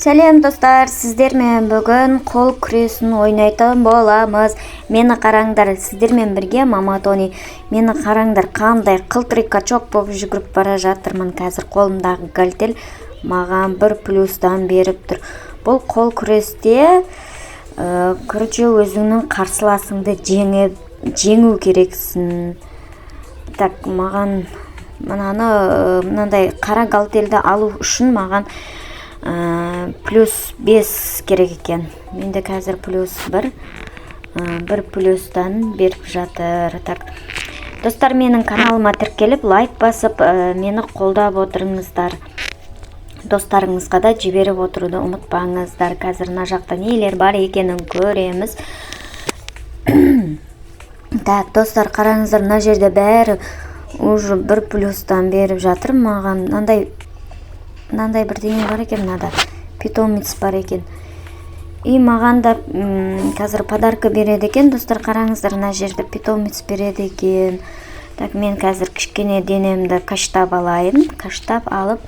Сәлем достар, сіздермен бүгін қол күресін ойнайтын боламыз. Мені қараңдар, сіздермен бірге Мама Тони. Мені қараңдар, қандай қылтырый качок болып жүгіріп бара жатырмын. Қазір қолымдағы гальтел маған 1+ беріп тұр. Бұл қол күресте өзіңнің қарсыласыңды жеңу керексің. Так, маған мынандай қара гальтелді алу үшін маған +5 керек екен. Менде қазір +1 1+ беріп жатыр. Так, достар, менің каналыма тіркеліп, лайк басып, мені қолдап отырыңыздар. Достарыңызға да жіберіп отыруды ұмытпаңыздар. Қазір мына жақта нелер бар екенін көреміз. Так, достар, қараңыздар, мына жерде бәрі уже 1+ беріп жатыр. Маған мынандай бірдеңе бар екен, мынада питомец бар екен. И маған да қазір подарка береді екен. Достар, қараңыздар, мына жерде питомец береді екен. Так, мен қазір кішкене денемді каштап алайын. Каштап алып,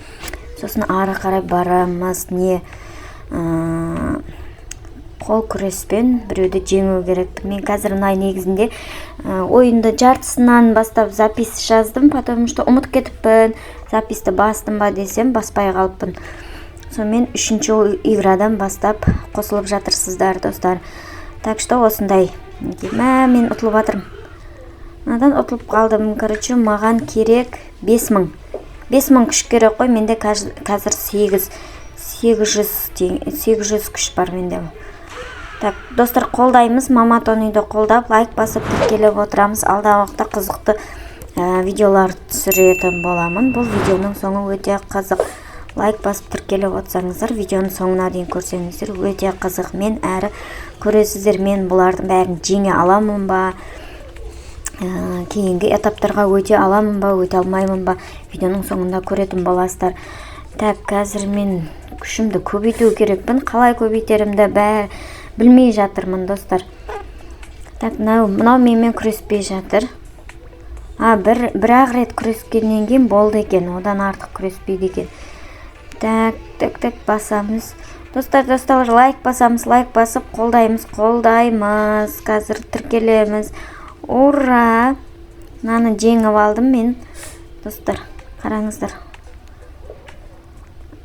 сосын ары қарай барамыз. Қол күреспен біреуді жеңу керек. Мен қазір негізінде ойынды жартысынан бастап запись жаздым, потому что ұмыт кетіппін. Записті бастым ба десем, баспай қалыппын. Сонымен 3-ші иградан бастап қосылып жатырсыздар, достар. Так что осындай. Мен ұтылып жатырмын. Надан ұтылып қалдым. Короче, маған керек 5000. 5000 күш керек қой. Менде қазір 800 күш бар менде. Так, достар, қолдаймыз. Мама Тониді қолдап, лайк басып тіркеліп отырамыз. Алдағы уақытта қызықты видеолар түсіретін боламын. Бұл видеоның соңы өте қызық. Лайк басып тіркеліп отырсаңыздар, видеоның соңына дейін көрсеңіздер, өте қызық. Мен әрі көресіздер, мен бұлардың бәрін жеңе аламын ба, кейінгі этаптарға өте аламын ба, өте алмаймын ба, видеоның соңында көретін боласыздар. Так, қазір мен күшімді көбейту керекпін. Қалай көбейтерімді білмей жатырмын, достар. Так, мынау менімен күреспей жатыр. Бір-ақ рет күрескеннен кейін болды екен, одан артық күреспейді екен. Так, басамыз. Достар, лайк басамыз, лайк басып, қолдаймыз. Қазір тіркелеміз. Ура! Мынаны жеңіп алдым мен. Достар, қараңыздар.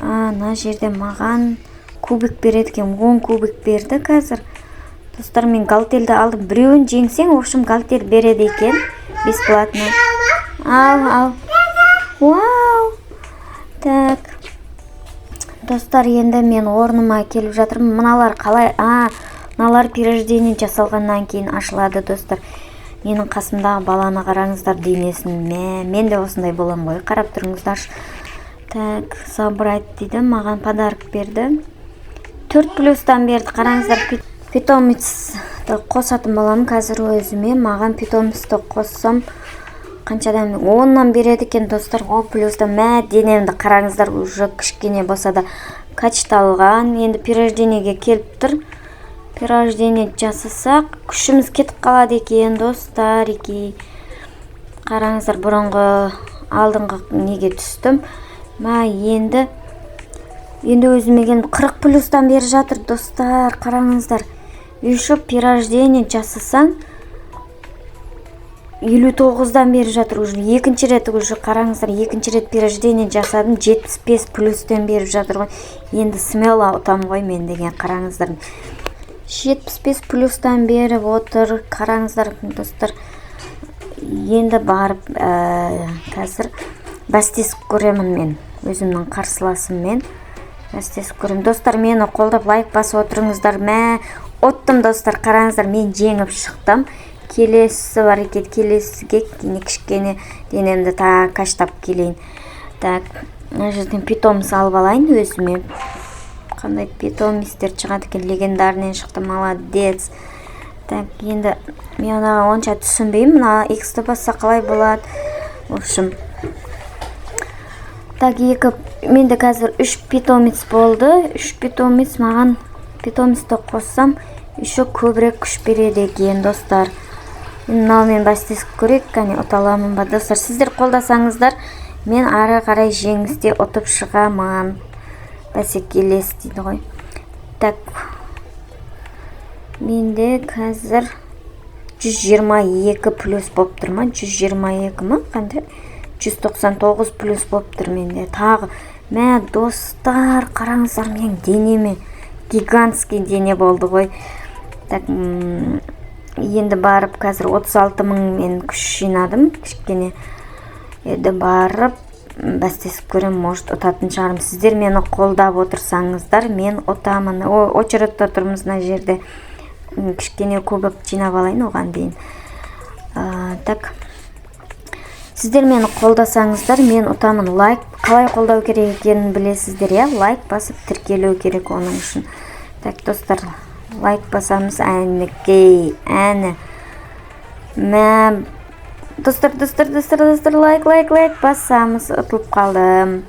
Мына жерде маған кубик береді екен, 10 кубик берді қазір. Достар, мен гальтелді алдым. Біреуін жеңсең, общем, гальтел береді екен. Бесплатно. Вау! Так. Достар, енді мен орныма келіп жатырмын. Мыналар қалай? Мыналар перерождение жасалғаннан кейін ашылады, достар. Менің қасымдағы баланы қараңыздар, денесін. Мен де осындай болам ғой. Қарап тұрыңыздар. Так, собрать дейді. Маған подарок берді. 4+ берді. Қараңыздар, питомецті қосатын боламын қазір өзіме. Маған питомецті қоссам қаншадан 10-нан береді екен, достар. 10+ денемді қараңыздар, уже кішкене болса да качталған. Енді перерождениеге келіп тұр. Перерождение жасасақ, күшіміз кетіп қалады екен, достар. Қараңыздар, бұрынғы алдыңғы неге түстім. Енді өзімеген 40+ бері жатыр, достар. Қараңыздар, еще перерождение жасасаң 59-дан бері жатыр. Уже екінші рет, қараңыздар, екінші рет перерождение жасадым, 75+ беріп жатыр ғой. Енді смело ұтам ғой мен деген, қараңыздар. 75+ беріп отыр. Қараңыздар, достар. Енді барып қазір бастесіп көремін мен. Өзімнің қарсыласыммен бастесіп көремін. Достар, мені қолдап лайк басып отырыңыздар. Оттым, достар, қараңыздар, мен жеңіп шықтым. Келесі бар екен, келесіге кішкене денемді каштап келейін. Так, мына жерден питомец алып алайын өзіме. Қандай питомецтер шығады екен, легендарнен шықты, молодец. Так, енді мен онша түсінбеймін, мына X-ті басса қалай болады. В общем, так, менде қазір 3 питомец болды. 3 питомец, маған питомецті қоссам, еще көбірек күш береді екен, достар. Мен бастесіп көрек, ұталамын ба, достар. Сіздер қолдасаңыздар, мен ары қарай жеңісте ұтып шығамын. бәсекелес дейді ғой. Так, менде қазір 122 плюс болып тұр ма? 122 ма? Қандай? 199 плюс болып тұр менде. Тағы, мә достар, қараңыздар менің денеме. Гигантский дене болды ғой. Так, енді барып қазір 36 000 мен күш жинадым. Кішкене еді барып бәстесіп көрем, может ұтатын шығарым. Сіздер мені қолдап отырсаңыздар, мен ұтамын. Очередте тұрмыз мына жерде. Кішкене көбіп жинап алайын оған дейін. Так, сіздер мені қолдасаңыздар, мен ұтамын. Лайк, қалай қолдау керек екенін білесіздер, я? Лайк басып тіркелу керек оның үшін. Так, достар, лайк басамыз, әні. Мә, достар, лайк басамыз. Ұтылып қалдым.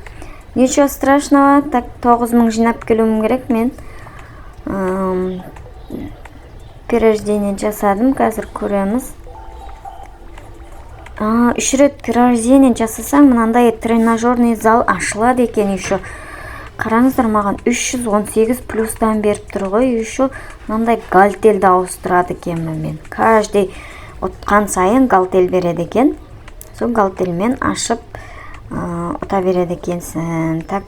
Ничего страшного. Так, 9000 жинап келуім керек мен. Пирождение жасадым, қазір көреміз. 3 рет пирождение жасасаң, мынандай тренажерный зал ашылады екен еще. Қараңыздар, маған 318 плюстан беріп тұр ғой. Еще мынандай галтельді ауыстырады екен мен. Каждый ұтқан сайын галтель береді екен. Сол галтельмен ашып ұта береді екенсің. Так,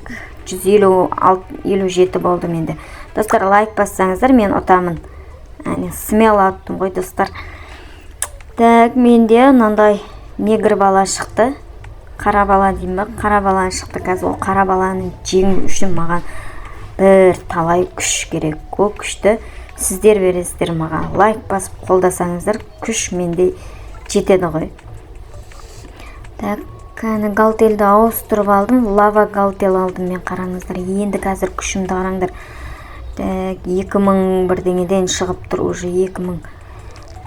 157 болды менде. Достар, лайк бассаңыздар, мен ұтамын. Смело аттым ғой, достар. Так, менде мынандай негр бала шықты. Қара бала деймін ба? Қара бала шықты. Қазір ол қара баланы жеңу үшін маған бір талай күш керек. Ол күшті сіздер бересіздер маған. Лайк басып қолдасаңыздар, күш менде жетеді ғой. Так, галтельді ауыстырып алдым. Лава галтел алдым мен, қараңыздар. Енді қазір күшімді қараңдар. 2000 бірдеңеден шығып тұр уже. 2000.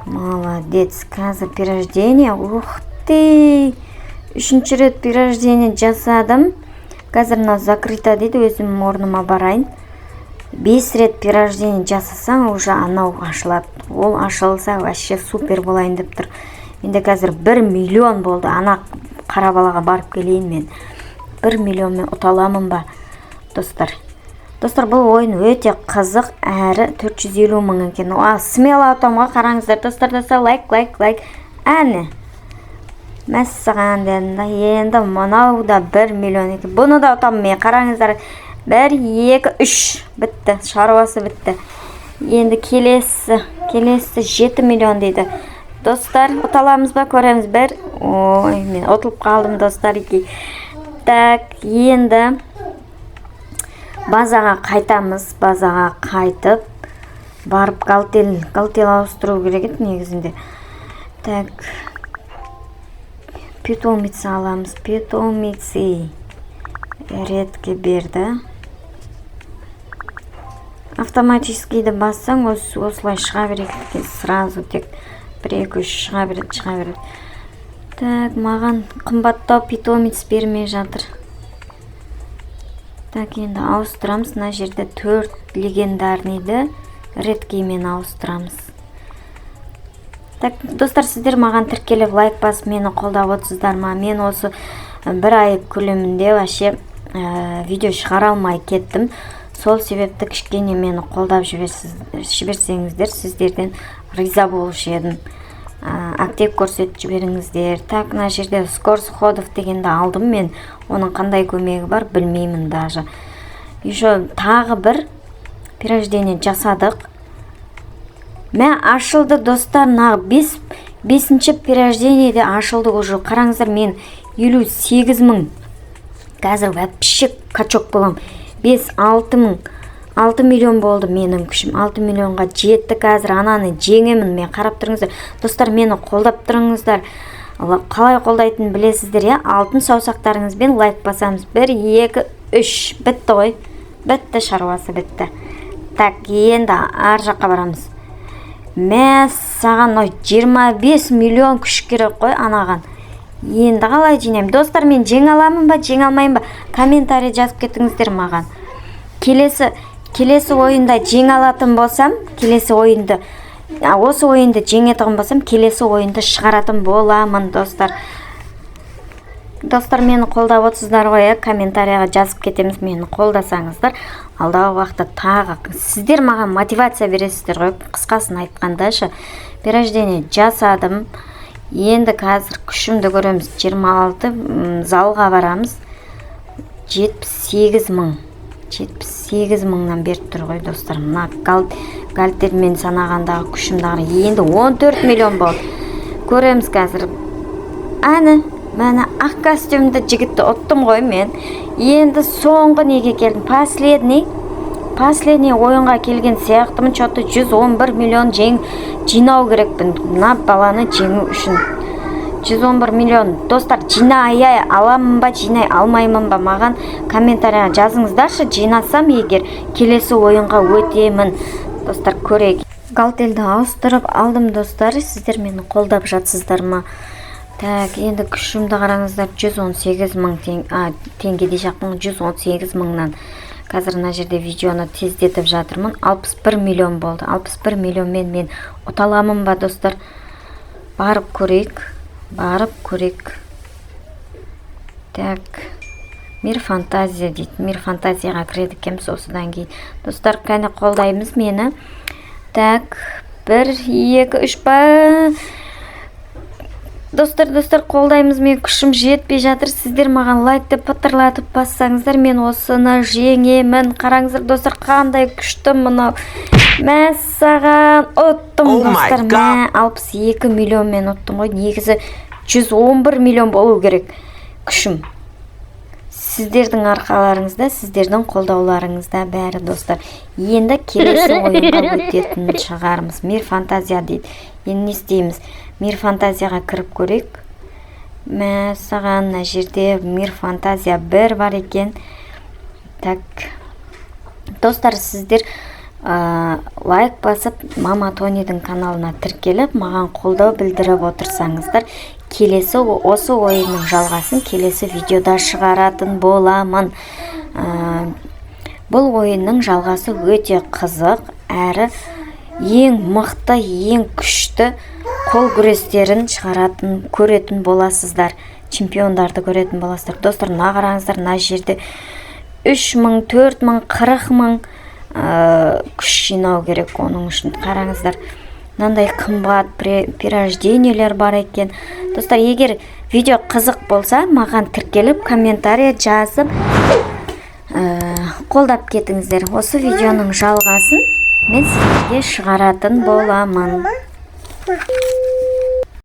Молодец. Қазір пирождение. Ух ты! 3 рет пирождение жасадым. Қазір мына закрыто дейді, өзім орныма барайын. 5 рет пирождение жасасаң, уже анау ашылады. Ол ашылса, вообще супер болайын деп тұр. Менде қазір 1 миллион болды. Ана қара балаға барып келейін мен. 1 миллионмен ұталамын ба, достар? Достар, бұл ойын өте қызық, әрі 450 000 екен. Смело ұтамға қараңыздар, достар, лайк. Әне. Мәссаған дедім, енді мұнау да 1 миллион екен. Бұны да ұтамын мен, қараңыздар. 1, 2, 3. Бітті, шаруасы бітті. Енді келесі 7 миллион дейді. Достар, ұталамыз ба, көреміз бір. Ой, мен ұтылып қалдым, достар. Так, енді базаға қайтамыз. Базаға қайтып, барып галтел ауыстыру керек еді негізінде. Так, питомицы аламыз. Питомицы редке берді. Автоматическийді бассаң, осылай шыға береді. Сразу тек 1-2-3 шыға береді. Так, маған қымбаттау питомец бермей жатыр. Так, енді ауыстырамыз. Мына жерде 4 легендарныйды редкеймен ауыстырамыз. Так, достар, сіздер маған тіркеліп лайк басып мені қолдап отырсыздар ма? Мен осы 1 ай көлемінде вообще видео шығара алмай кеттім. Сол себепті кішкене мені қолдап жіберсеңіздер, сіздерден риза болушы едім. Актив көрсетіп жіберіңіздер. Так, мына жерде скорость ходов дегенді алдым мен. Оның қандай көмегі бар білмеймін даже. Еще тағы бір пирождение жасадық. Мә ашылды, достар, 5-ші пирождениеде ашылды уже. Қараңыздар, мен 58 000. Қазір вообще качок болам. 5-6 000. 6 миллион болды менің күшім. 6 миллионға жетті қазір. Ананы жеңемін. Мен қарап тұрыңыздар. Достар, мені қолдап тұрыңыздар. Қалай қолдайтын білесіздер, я? Алтын саусақтарыңызбен лайк басамыз. 1, 2, 3. Бітті ғой. Бітті, шаруасы бітті. Так, енді ар жаққа барамыз. Мә, саған 25 миллион күш керек қой анаған. Енді қалай жинаймын? Достар, мен жеңе аламын ба, жеңе алмайын ба? Комментарий жазып кетіңіздер маған. Келесі ойында жеңе алатын болсам, осы ойынды жеңетіғын болсам, келесі ойынды шығаратын боламын, достар. Достар, мені қолдап отырсыздар ғой, комментарияға жазып кетеміз, мені қолдасаңыздар. Алдағы уақытта тағы сіздер маған мотивация бересіздер ғой. Қысқасын айтқанда ше, пирождение жасадым. Енді қазір күшімді көреміз. 26 залға барамыз. 78 мыңнан беріп тұр ғой, достар. Мына гальтермен санағандағы күшімді енді 14 миллион болды. Көреміз қазір. Мәні ақ костюмді жігітті ұттым ғой мен. Енді соңғы неге келдім. Последний ойынға келген сияқтымын. Чоты 111 миллион жинау керекпін. Мына баланы жеңу үшін. 111 миллион. Достар, жинай аламын ба, жинай алмаймын ба, маған комментарияға жазыңыздаршы. Жинасам егер келесі ойынға өтемін. Достар, көрейік. Галтелді ауыстырып алдым, достар. Сіздер мені қолдап жатсыздар ма? Так, енді күшімді қараңыздар. 118 мың теңге де жақтың 118 мыңнан. Қазір мына жерде видеоны тездетіп жатырмын. 61 миллион болды. 61 миллионмен мен ұталамын ба, достар? Барып көрейік. Так, Мир фантазия дейді. Мир фантазияға кіреді екенбіз осыдан кейін. Достар, қане қолдаймыз мені. Так, 1, 2, 3 ба. Достар, қолдаймыз, мен күшім жетпей жатыр. Сіздер маған лайкты пытырлатып бассаңыздар, мен осыны жеңемін. Қараңыздар, достар, қандай күшті мынау. Мәссаған ұттым, достар. 62 миллион мен ұттым ғой. Негізі 111 миллион болу керек күшім. Сіздердің арқаларыңызда, сіздердің қолдауларыңызда бәрі, достар. Енді келесі ойынға өтетін шығармыз. Мир фантазия дейді. Енді не істейміз? Мир фантазияға кіріп көрейік. Мәссаған, мына жерде Мир фантазия 1 бар екен. Так, достар, сіздер лайк басып, Мама Тонидің каналына тіркеліп, маған қолдау білдіріп отырсаңыздар, келесі осы ойынның жалғасын келесі видеода шығаратын боламын. Бұл ойынның жалғасы өте қызық, әрі ең мықты, ең күшті қол күрестерін көретін боласыздар. Чемпиондарды көретін боласыздар. Достар, мына қараңыздар, мына жерде 3 мың, 4 мың, 40 мың күш жинау керек оның үшін. Қараңыздар, мынандай қымбат пирождениелер бар екен. Достар, егер видео қызық болса, маған тіркеліп, комментария жазып, қолдап кетіңіздер. Осы видеоның жалғасын мен сізге шығаратын боламын.